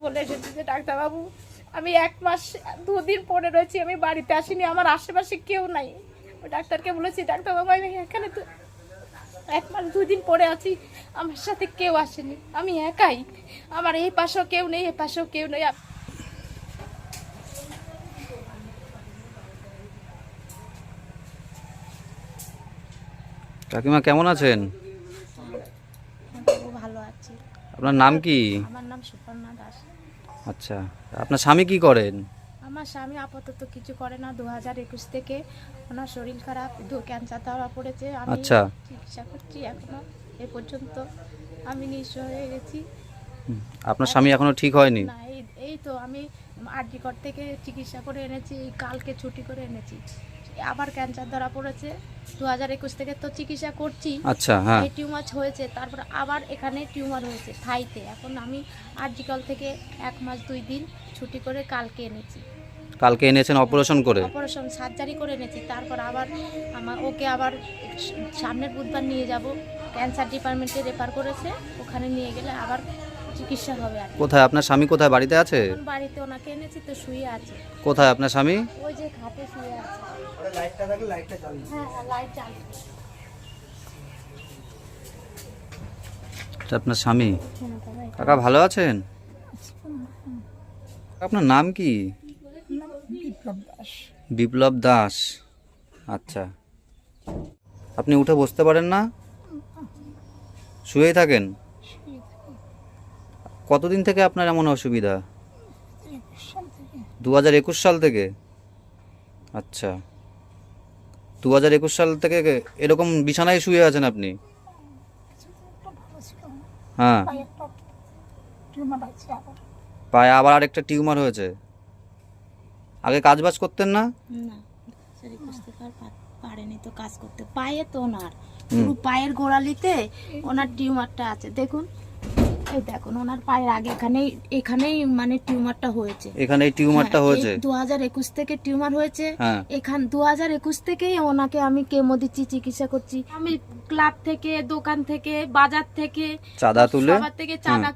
বলে এসেছি যে ডাক্তারবাবু আমি 1 মাস 2 দিন পরে রয়েছি, আমি বাড়িতে আসিনি, আমার আশেপাশে কেউ নাই। ওই ডাক্তারকে বলেছি ডাক্তারবাবু আমি এখানে তো 1 মাস 2 দিন পরে আছি, আমার সাথে কেউ আসেনি, আমি একাই, আমার এই পাশেও কেউ নেই, এই পাশেও কেউ নেই। কাকিমা কেমন আছেন? ভালো আছি। আপনার নাম কি? আমার নাম সুপর্ণা দাস। আচ্ছা, আপনার স্বামী কি করেন? আমার স্বামী আপাতত কিছু করে না, 2021 থেকে ওনার শরীর খারাপ, ক্যান্সার ধরা পড়েছে। আমি আচ্ছা। চিকিৎসা করছি, এখনো এ পর্যন্ত আমি নিঃস্ব হয়ে গেছি। আপনার স্বামী এখনো ঠিক হয়নি? না, এই তো আমি আরজিকর থেকে চিকিৎসা করে এনেছি, কালকে ছুটি করে এনেছি, আবার ক্যান্সার ধরা পড়েছে। 2021 থেকে তো চিকিৎসা করছি। আচ্ছা, হ্যাঁ। এই টিউমার হয়েছে, তারপর আবার এখানে টিউমার হয়েছে থাইতে। এখন আমি আরজিকর থেকে 1 মাস 2 দিন ছুটি করে কালকে এনেছি। কালকে এনেছেন অপারেশন করে? অপারেশন সার্জারি করে এনেছি, তারপর আবার ওকে আবার সামনের বুধবার নিয়ে যাব, ক্যান্সার ডিপার্টমেন্টে রেফার করেছে, ওখানে নিয়ে গেলে আবার চিকিৎসা হবে। আর কোথায় আপনার স্বামী? কোথায়, বাড়িতে আছে? বাড়িতে ওনাকে এনেছি তো, শুয়ে আছে। কোথায় আপনার স্বামী? ওই যে খাটে শুয়ে আছে। লাইটটা থাকলে লাইটটা চালু। হ্যাঁ, লাইট চালু। আপনার স্বামী। কাকা ভালো আছেন? আপনার নাম কি? বিপ্লব দাস। বিপ্লব দাস। আচ্ছা, আপনি উঠে বসতে পারেন না? শুয়েই থাকেন? কতদিন থেকে আপনার এমন অসুবিধা? 2021 সাল থেকে? আচ্ছা, 2021 সাল থেকে এরকম বিছানায় শুয়ে আছেন আপনি? হ্যাঁ, পায়ে আবার আরেকটা টিউমার হয়েছে। আগে কাজবাজ করতেন না? না, শরীর বুঝতে পারেনি তো কাজ করতে। পায়ে তো ওনার পুরো পায়ের গোড়ালিতে ওনার টিউমারটা আছে, দেখুন, এই দেখুন ওনার পায়ের আগে এখানেই মানে টিউমারটা হয়েছে। এখানে এই টিউমারটা হয়েছে? 2021 থেকে টিউমার হয়েছে। হ্যাঁ। এখান 2021 থেকেই ওনাকে আমি কেমো দিচ্ছি, চিকিৎসা করছি। আমি ক্লাব থেকে, দোকান থেকে, বাজার থেকে চাঁদা তুলে, সবার থেকে চাঁদা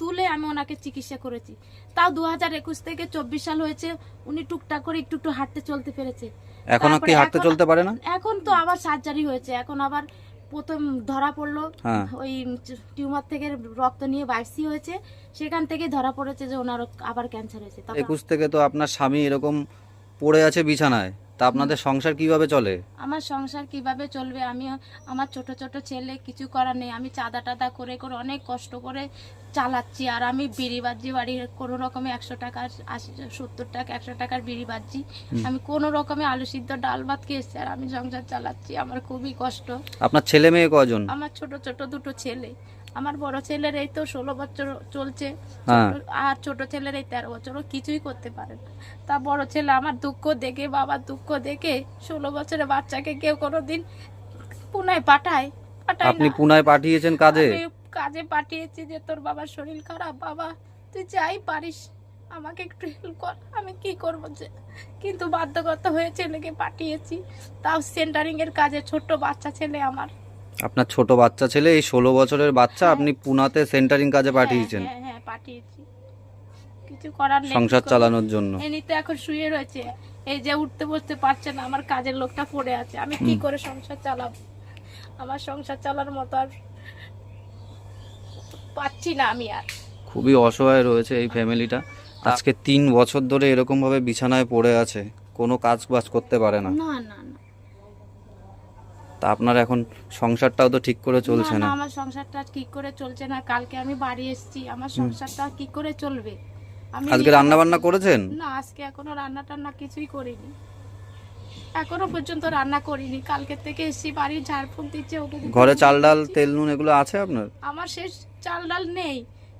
তুলে আমি ওনাকে চিকিৎসা করেছি। তাও 2021 থেকে 24 সাল হয়েছে, উনি টুকটাক করে একটু একটু হাঁটতে চলতে পেরেছে। এখন কি হাঁটতে চলতে পারে না? এখন তো আবার সার্জারি হয়েছে, এখন আবার প্রথম ধরা পড়লো ওই টিউমার থেকে রক্ত নিয়ে বায়োপসি হয়েছে, সেখান থেকে ধরা পড়েছে যে ওনার আবার ক্যান্সার হয়েছে। 21 থেকে তো আপনার স্বামী এরকম পড়ে আছে বিছানায়, তা আপনাদের সংসার কিভাবে চলে? আমার সংসার কিভাবে চলবে? আমি আমার ছোট ছোট ছেলে, কিছু করার নেই, আমি চাঁদা টাদা করে করে অনেক কষ্ট করে চালাচ্ছি। আর আমি বিড়ি বাজি, বাড়ির কোনো রকমে 100 টাকা 70 টাকা 100 টাকার বিড়ি বাজি, আমি কোনো রকমে আলু সিদ্ধ ডাল ভাত খেয়েছি, আর আমি সংসার চালাচ্ছি। আমার খুবই কষ্ট। আপনার ছেলে মেয়ে কজন? আমার ছোট ছোট 2টো ছেলে। আমার বড় ছেলের এই তো 16 বছর চলছে, আর ছোট ছেলের এই 13 বছর। ও কিছুই করতে পারে না। তা বড় ছেলে আমার দুঃখ দেখে, বাবার দুঃখ দেখে, 16 বছরের বাচ্চাকে কেউ কোনোদিন পুনায় পাঠায়? আপনি পুনায় পাঠিয়েছেন কাজে? কাজে পাঠিয়েছি যে তোর বাবার শরীর খারাপ, বাবা তুই যাই পারিস আমাকে একটু হেল্প কর। আমি কি করবো যে, কিন্তু বাধ্যগত হয়ে ছেলেকে পাঠিয়েছি, তাও সেন্টারিং এর কাজে। ছোট্ট বাচ্চা ছেলে আমার। আপনার ছোট বাচ্চা ছেলে, এই 16 বছরের বাচ্চা আপনি পুনাতে সেন্টারিং কাজে পাঠিয়েছেন? হ্যাঁ, পাঠিয়েছি, কিছু করার নেই। সংসার চালানোর জন্য। এমনিতে এখন শুয়ে রয়েছে, এই যে উঠতে বসতে পারছে না, আমার কাজের লোকটা পড়ে আছে, আমি কি করে সংসার চালাবো? আমার সংসার চালার মতো আর পাচ্ছি না আমি আর। খুবই অসহায় রয়েছে এই ফ্যামিলিটা। আজকে 3 বছর ধরে এরকম ভাবে বিছানায় পড়ে আছে, কোনো কাজ বাজ করতে পারে না। না না না। তা আপনার এখন সংসারটাও তো ঠিক করে চলছে না? আমার সংসারটা ঠিক করে চলছে না। কালকে আমি বাড়ি এসেছি, আমার সংসারটা কি করে চলবে? আমি আজকে রান্না বান্না করেছেন? না, আজকে এখনো রান্না টান্না কিছুই করিনি, এখনো পর্যন্ত রান্না করিনি। কালকে থেকে এসেছি, বাড়ি ঝাড়ফুঁক দিচ্ছে। ওকে ঘরে চাল ডাল তেল নুন এগুলো আছে আপনার? আমার শেষ চাল ডাল নেই,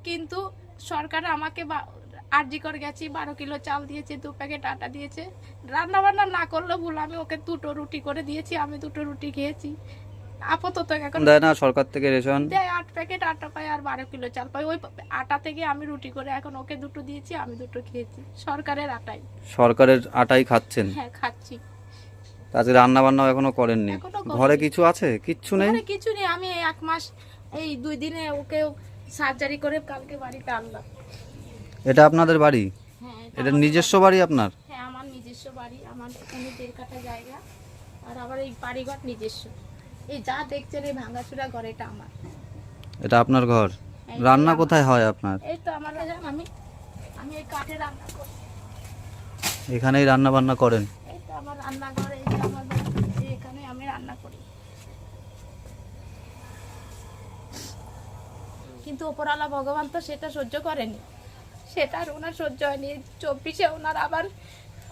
কিন্তু সরকার আমাকে আরজিকর গেছি, 12 কিলো চাল দিয়েছে, 2 প্যাকেট আটা দিয়েছে। রান্না বান্না না করলে ভুল, আমি ওকে 2টো রুটি করে দিয়েছি, আমি 2টো রুটি খেয়েছি। আপাতত এখন দেয় না সরকার থেকে রেশন? দেয়, 8 প্যাকেট আটা পাই আর 12 কিলো চাল পাই। ওই আটা থেকে আমি রুটি করে এখন ওকে 2টো দিয়েছি, আমি 2টো খেয়েছি, সরকারের আটাই। সরকারের আটাই খাচ্ছেন? হ্যাঁ, খাচ্ছি। আজকে রান্না বান্না এখনো করেননি? ঘরে কিছু আছে? কিচ্ছু নেই? কিছু নেই। আমি 1 মাস এই 2 দিনে ওকে সার্জারি করে কালকে বাড়িতে আনলাম। এটা আপনাদের বাড়ি? হ্যাঁ এটা আমার নিজস্ব বাড়ি আপনার? হ্যাঁ আমার নিজস্ব বাড়ি, আমার এখানে 1.5 কাঠা জায়গা, আর আবার এই বাড়িঘর নিজস্ব। এই যা দেখছেন এই ভাঙাচুরা ঘর এটা আমার। এটা আপনার ঘর? এই রান্না আমার- কোথায় হয় আপনার? এই তো আমার আমি আমি এই কাঠে রান্না করি। এখানেই রান্না বান্না করেন? এই তো আমার রান্নাঘর, এই যে আমার বাড়ি, এই এখানে আমি রান্না করি। কিন্তু ওপরওয়ালা ভগবান তো সেটা সহ্য করেনি, সেটা আর ওনার সহ্য হয়নি। 24-এ ওনার আবার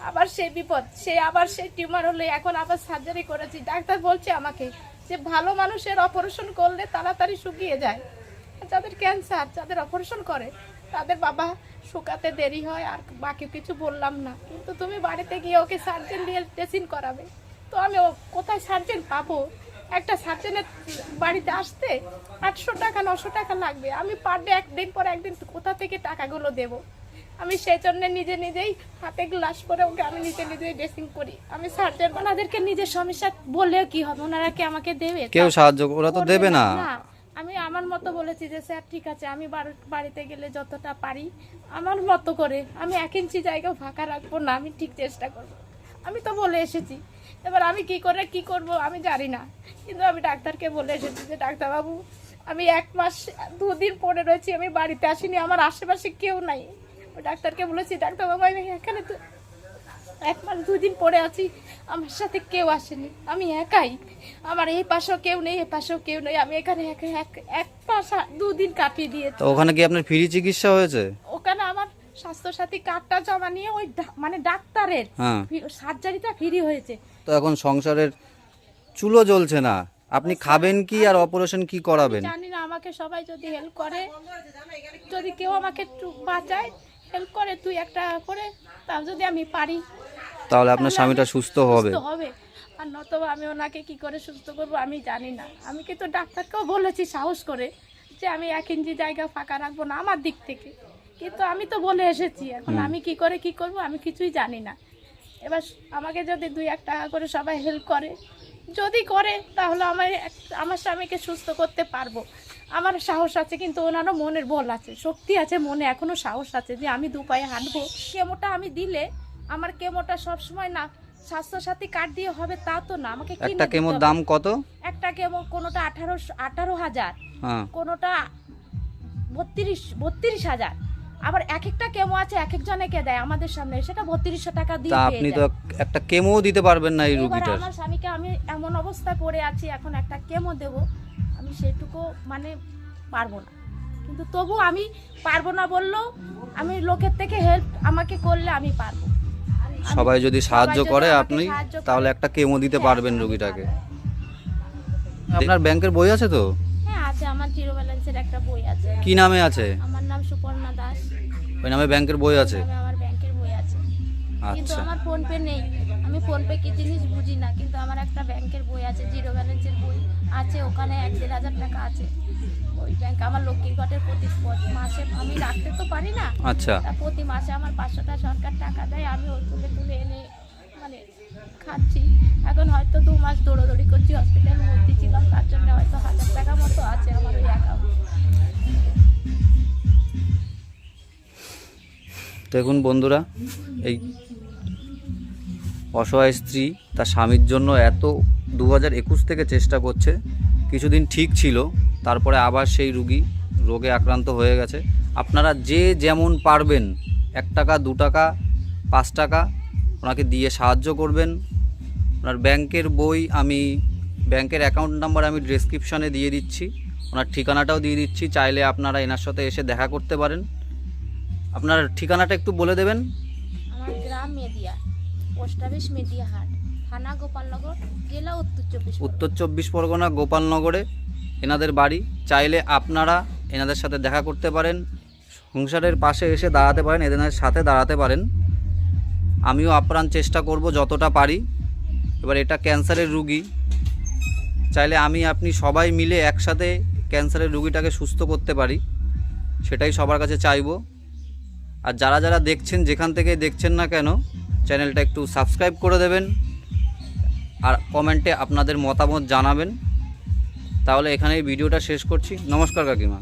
আবার সেই বিপদ, সে আবার সেই টিউমার হলে এখন আবার সার্জারি করেছি। ডাক্তার বলছে আমাকে যে ভালো মানুষের অপারেশন করলে তাড়াতাড়ি শুকিয়ে যায়, যাদের ক্যান্সার, যাদের অপারেশন করে তাদের বাবা শুকাতে দেরি হয়। আর বাকি কিছু বললাম না, কিন্তু তুমি বাড়িতে গিয়ে ওকে সার্জেন দিয়ে ড্রেসিং করাবে। তো আমি কোথায় সার্জেন পাবো? একটা সার্জেনের বাড়িতে আসতে 800 টাকা 900 টাকা লাগবে। আমি পার ডে একদিন পর একদিন কোথা থেকে টাকাগুলো দেব? আমি সেই জন্য নিজেই হাতে গ্লাস করে ওকে আমি নিজেই ড্রেসিং করি। আমি সার্জেন ওনাদেরকে নিজের সমস্যা বললেও কি হবে? ওনারা কি আমাকে দেবে? কেউ সাহায্য ওরা তো করবে দেবে না। আমি আমার মতো বলেছি যে স্যার ঠিক আছে, আমি বাড়িতে গেলে যতটা পারি আমার মতো করে আমি 1 ইঞ্চি জায়গাও ফাঁকা রাখবো না, আমি ঠিক চেষ্টা করব। আমি তো বলে এসেছি, এবার আমি কি করব আমি জানি না। কিন্তু আমি ডাক্তারকে বলে এসেছি যে ডাক্তারবাবু আমি 1 মাস 2 দিন পরে রয়েছি, আমি বাড়িতে আসিনি, আমার আশেপাশে কেউ নাই। ওই ডাক্তারকে বলেছি ডাক্তারবাবু আমি এখানে তো 1 মাস 2 দিন পরে আছি, আমার সাথে কেউ আসেনি, আমি একাই, আমার এই পাশেও কেউ নেই, এই পাশেও কেউ নেই, আমি এখানে এক মাস 2 দিন কাটিয়ে দিয়েছি। তো ওখানে কি আপনার ফ্রি চিকিৎসা হয়েছে? ওখানে আমার স্বাস্থ্যসাথী কার্ডটা জমা নিয়ে ওই মানে ডাক্তারের হ্যাঁ। সার্জারিটা ফ্রি হয়েছে। তো এখন সংসারের চুলো জ্বলছে না, আপনি খাবেন কি আর অপারেশন কি করাবেন? জানি না, আমাকে সবাই যদি হেল্প করে, যদি কেউ আমাকে একটু বাঁচায়, হেল্প করে 2-1 টাকা করে, তাও যদি আমি পারি তাহলে আপনার স্বামীটা সুস্থ হবে। সুস্থ হবে। আর নতবা আমি ওনাকে কি করে সুস্থ করব আমি জানি না। আমি কিন্তু ডাক্তারকেও বলেছি সাহস করে যে আমি 1 ইঞ্চি জায়গা ফাঁকা রাখবো না আমার দিক থেকে, কিন্তু আমি তো বলে এসেছি, এখন আমি কি করব আমি কিছুই জানি না। এবার আমাকে যদি 2-1 টাকা করে সবাই হেল্প করে, যদি করে তাহলে আমার স্বামীকে সুস্থ করতে পারবো। আমার সাহস আছে, কিন্তু ওনারও মনের বল আছে, শক্তি আছে, মনে এখনো সাহস আছে যে আমি 2 পায়ে হাঁটবো। কেমোটা আমি দিলে আমার কেমোটা সবসময় না স্বাস্থ্যসাথী কার্ড দিয়ে হবে তা তো না, আমাকে কিনে একটা দিতে কেমোর হবে। দাম কত? একটা কেমো কোনোটা 18,000, হ্যাঁ। কোনোটা 32,000। আবার একটা কেমো আছে এক একজনকে দেয় আমাদের সামনে, সেটা 3200 টাকা দিয়ে তা পেয়ে আপনি যায়। তো একটা কেমোও দিতে পারবেন না এই এবার রোগীটার। আমার স্বামীকে আমি এমন অবস্থায় পড়ে আছি, এখন একটা কেমো দেব, আমি সেটুকু মানে পারবো না। কিন্তু তবু আমি পারবো না বললেও আমি লোকের থেকে হেল্প আমাকে করলে আমি পারবো। সবাই যদি সাহায্য যদি করে আমাকে আপনি সাহায্য করে, তাহলে একটা কেমো দিতে হ্যাঁ, পারবেন আমি রোগীটাকে। পারবো। আপনার ব্যাংকের বই আছে তো? হ্যাঁ আছে, আমার জিরো ব্যালেন্সের একটা বই আছে। কি নামে আছে? আমার নাম সুপর্ণা দাস। ওই নামে ব্যাংকের বই আছে? নামে আমার ব্যাংকের বই আছে, কিন্তু আচ্ছা। আমার ফোন পে নেই। আমি ফোন পে কি জিনিস বুঝি না, কিন্তু আমার একটা ব্যাংকের বই আছে, জিরো ব্যালেন্সের বই আছে, ওখানে 1-1.5 টাকা আছে। ওই ব্যাংক আমার লক্ষ্মীর ঘটের প্রতি মাসে আমি রাখতে তো পারি না, আচ্ছা। তা প্রতি মাসে আমার 500 টাকা সরকার টাকা দেয়, আমি ওই তুলে এনে মানে খাচ্ছি। এখন হয়তো 2 মাস দৌড়াদৌড়ি করছি, হসপিটালে ভর্তি ছিলাম, তার জন্য হয়তো 1000 টাকা মতো আছে আমার ওই অ্যাকাউন্টে। দেখুন বন্ধুরা, এই অসহায় স্ত্রী তার স্বামীর জন্য এত 2021 থেকে চেষ্টা করছে। কিছুদিন ঠিক ছিল, তারপরে আবার সেই রোগে আক্রান্ত হয়ে গেছে। আপনারা যে যেমন পারবেন 1 টাকা 2 টাকা 5 টাকা ওনাকে দিয়ে সাহায্য করবেন। ওনার ব্যাংকের বই আমি ব্যাংকের অ্যাকাউন্ট নাম্বার আমি ডেসক্রিপশনে দিয়ে দিচ্ছি, ওনার ঠিকানাটাও দিয়ে দিচ্ছি, চাইলে আপনারা এনার সাথে এসে দেখা করতে পারেন। আপনার ঠিকানাটা একটু বলে দেবেন। আমার গ্রাম মেদিয়া, পোস্ট অফিস মেদিয়াহাট, থানা গোপালনগর, জেলা উত্তর 24 পরগনা গোপালনগরে এনাদের বাড়ি। চাইলে আপনারা এনাদের সাথে দেখা করতে পারেন, সংসারের পাশে এসে দাঁড়াতে পারেন, এদের সাথে দাঁড়াতে পারেন। আমিও আপ্রাণ চেষ্টা করব যতটা পারি। এবার এটা ক্যান্সারের রুগী, চাইলে আপনি সবাই মিলে একসাথে ক্যান্সারের রুগীটাকে সুস্থ করতে পারি, সেটাই সবার কাছে চাইবো। আর যারা দেখছেন, যেখান থেকে দেখছেন না কেন, চ্যানেলটা একটু সাবস্ক্রাইব করে দেবেন আর কমেন্টে আপনাদের মতামত জানাবেন। তাহলে এখানেই ভিডিওটা শেষ করছি। নমস্কার কাকিমা।